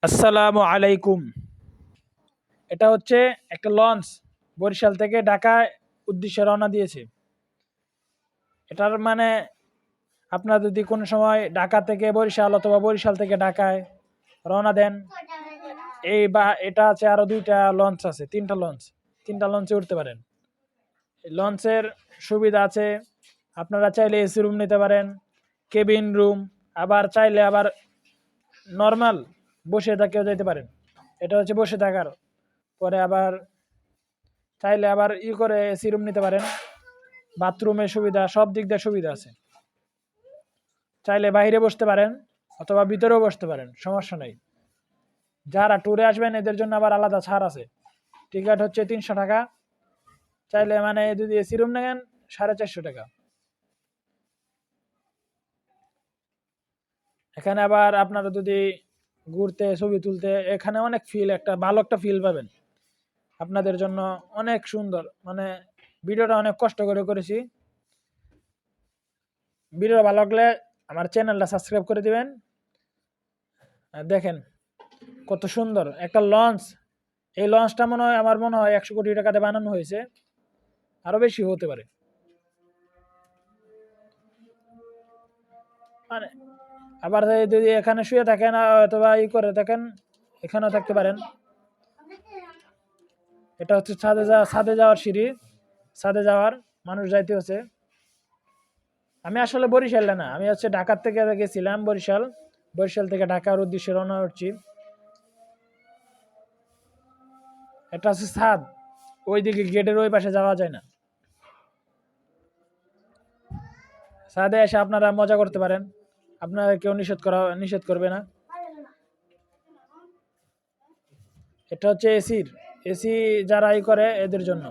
আসসালামু আলাইকুম। এটা হচ্ছে একটা লঞ্চ বরিশাল থেকে ঢাকায় উদ্দেশ্যে রওনা দিয়েছে। এটার মানে আপনারা যদি কোনো সময় ঢাকা থেকে বরিশাল অথবা বরিশাল থেকে ঢাকায় রওনা দেন, এই বা এটা আছে আরো দুইটা লঞ্চ আছে, তিনটা লঞ্চে উঠতে পারেন। এই লঞ্চের সুবিধা আছে, আপনারা চাইলে এসি রুম নিতে পারেন, কেবিন রুম, আবার চাইলে আবার নর্মাল বসে থেকেও যেতে পারেন। এটা হচ্ছে বসে থাকার। পরে আবার চাইলে আবার করে এসি রুম নিতে পারেন, বাথরুমের সুবিধা, সব দিক দিয়ে সুবিধা আছে। চাইলে বাইরে বসতে পারেন অথবা ভিতরেও বসতে পারেন, সমস্যা নেই। যারা ট্যুরে আসবেন এদের জন্য আবার আলাদা ছাড় আছে। টিকিট হচ্ছে 300 টাকা, চাইলে মানে যদি এসি রুম নেন 450 টাকা। এখানে আবার আপনারা যদি ঘুরতে ছবি তুলতে, এখানে অনেক একটা ভালো একটা ফিল পাবেন। আপনাদের জন্য অনেক সুন্দর, মানে ভিডিওটা অনেক কষ্ট করে করেছি। ভিডিও ভালো লাগলে আমার চ্যানেলটা সাবস্ক্রাইব করে দিবেন। দেখেন কত সুন্দর একটা লঞ্চ। এই লঞ্চটা আমার মনে হয় 100 কোটি টাকাতে বানানো হয়েছে, আরো বেশি হতে পারে। মানে আবার যদি এখানে শুয়ে থাকেন অথবা করে থাকেন, এখানেও থাকতে পারেন। এটা হচ্ছে ছাদে যাওয়ার সিঁড়ি, ছাদে যাওয়ার মানুষ যাইতে হচ্ছে। আমি আসলে বরিশালে না, আমি হচ্ছে ঢাকার থেকে গেছিলাম বরিশাল থেকে ঢাকার উদ্দেশ্যে রওনা হচ্ছি। এটা হচ্ছে ছাদ, ওইদিকে গেটের ওই পাশে যাওয়া যায় না। ছাদে এসে আপনারা মজা করতে পারেন, আপনারা কেউ নিষেধ করবে না। এটা হচ্ছে এসি যারা করে এদের জন্য।